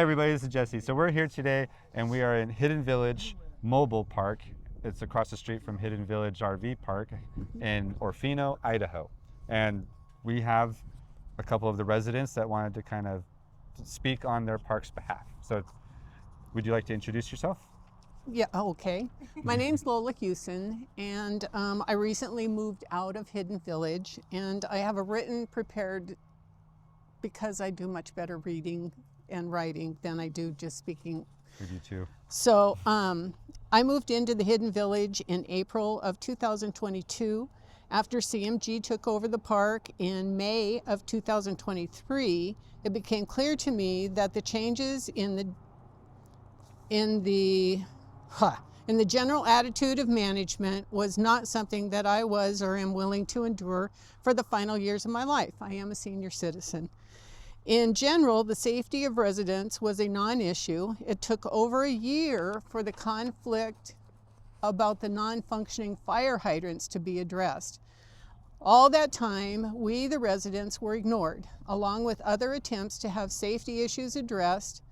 Hi everybody, this is Jesse. So we're here today and we are in Hidden Village Mobile Park. It's across the street from Hidden Village RV Park in Orfino, Idaho. And we have a couple of the residents that wanted to kind of speak on their park's behalf. So would you like to introduce yourself? Yeah, okay. My name's Lola Hewson, and I recently moved out of Hidden Village, and I have a written prepared because I do much better reading and writing than I do just speaking. We do too. So I moved into the Hidden Village in April of 2022 after CMG took over the park in May of 2023. It became clear to me that the changes in the general attitude of management was not something that I was or am willing to endure for the final years of my life. I am a senior citizen. In general, the safety of residents was a non-issue. It took over a year for the conflict about the non-functioning fire hydrants to be addressed. All that time, we, the residents, were ignored, along with other attempts to have safety issues addressed: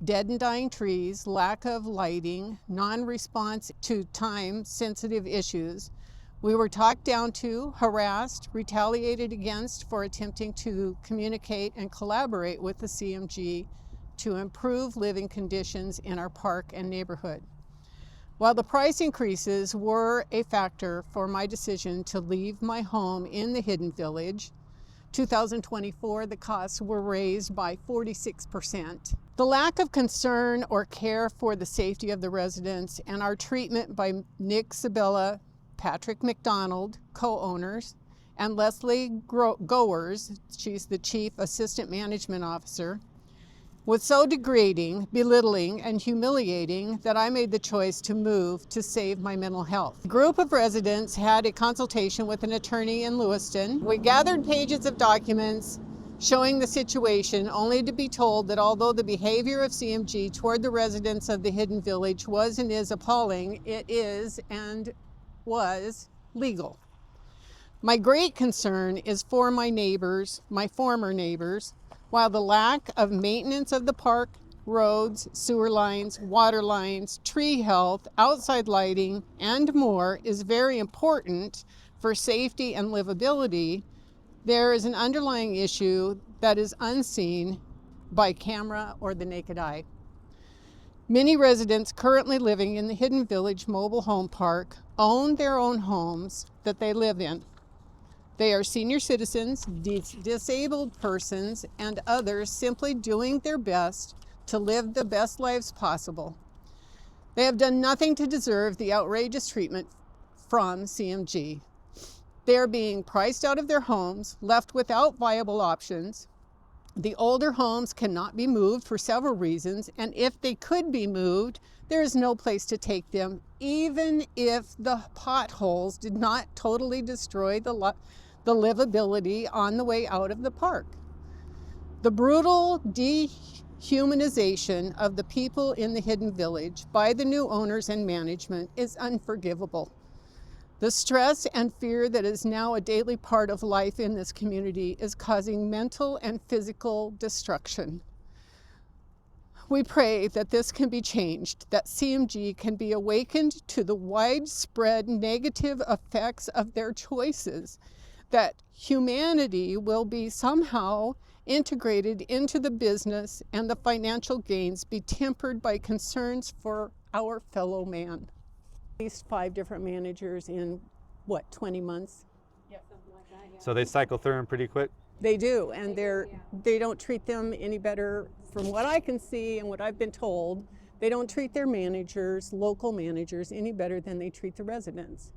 dead and dying trees, lack of lighting, non-response to time-sensitive issues. We were talked down to, harassed, retaliated against for attempting to communicate and collaborate with the CMG to improve living conditions in our park and neighborhood. While the price increases were a factor for my decision to leave my home in the Hidden Village, 2024, the costs were raised by 46%. The lack of concern or care for the safety of the residents and our treatment by Nick Sabella, Patrick McDonald, co-owners, and Leslie Goers, she's the Chief Assistant Management Officer, was so degrading, belittling, and humiliating that I made the choice to move to save my mental health. A group of residents had a consultation with an attorney in Lewiston. We gathered pages of documents showing the situation, only to be told that although the behavior of CMG toward the residents of the Hidden Village was and is appalling, it is and was legal. My great concern is for my neighbors, my former neighbors. While the lack of maintenance of the park, roads, sewer lines, water lines, tree health, outside lighting, and more is very important for safety and livability, there is an underlying issue that is unseen by camera or the naked eye. Many residents currently living in the Hidden Village Mobile Home Park own their own homes that they live in. They are senior citizens, disabled persons, and others simply doing their best to live the best lives possible. They have done nothing to deserve the outrageous treatment from CMG. They are being priced out of their homes, left without viable options. The older homes cannot be moved for several reasons, and if they could be moved, there is no place to take them, even if the potholes did not totally destroy the livability on the way out of the park. The brutal dehumanization of the people in the Hidden Village by the new owners and management is unforgivable. The stress and fear that is now a daily part of life in this community is causing mental and physical destruction. We pray that this can be changed, that CMG can be awakened to the widespread negative effects of their choices, that humanity will be somehow integrated into the business and the financial gains be tempered by concerns for our fellow man. At least 5 different managers in, 20 months? Yeah, something like that, yeah. So they cycle through them pretty quick? They do, and they don't treat them any better, from what I can see and what I've been told. They don't treat their managers, local managers, any better than they treat the residents.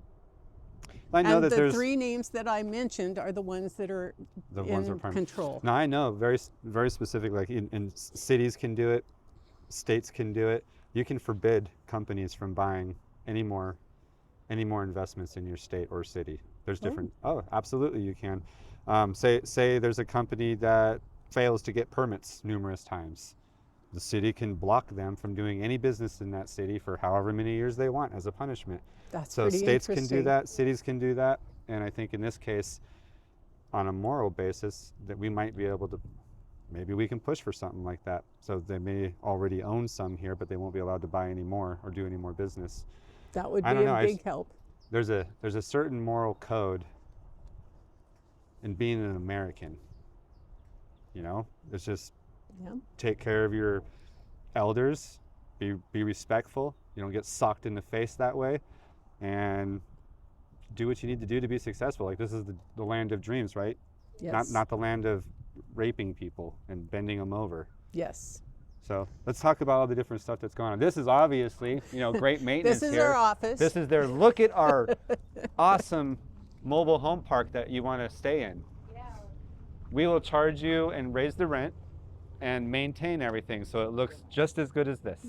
I know and that the there's 3 names that I mentioned are the ones that are in control. No, I know, very specific, like in cities can do it, states can do it. You can forbid companies from buying any more investments in your state or city. There's different, absolutely you can. Say there's a company that fails to get permits numerous times. The city can block them from doing any business in that city for however many years they want as a punishment. That's so pretty states interesting. can do that, cities can do that, and I think in this case, on a moral basis, that we might be able to maybe we can push for something like that. So they may already own some here, but they won't be allowed to buy any more or do any more business. That would I be don't know. a big help. There's a certain moral code in being an American. You know, it's just Yeah. take care of your elders, be respectful. You don't get socked in the face that way, and do what you need to do to be successful. Like, this is the land of dreams, right? Yes. Not the land of raping people and bending them over. Yes. So let's talk about all the different stuff that's going on. This is obviously, great maintenance This is here. our office. This is their, look at our awesome mobile home park that you want to stay in. Yeah. We will charge you and raise the rent and maintain everything so it looks just as good as this.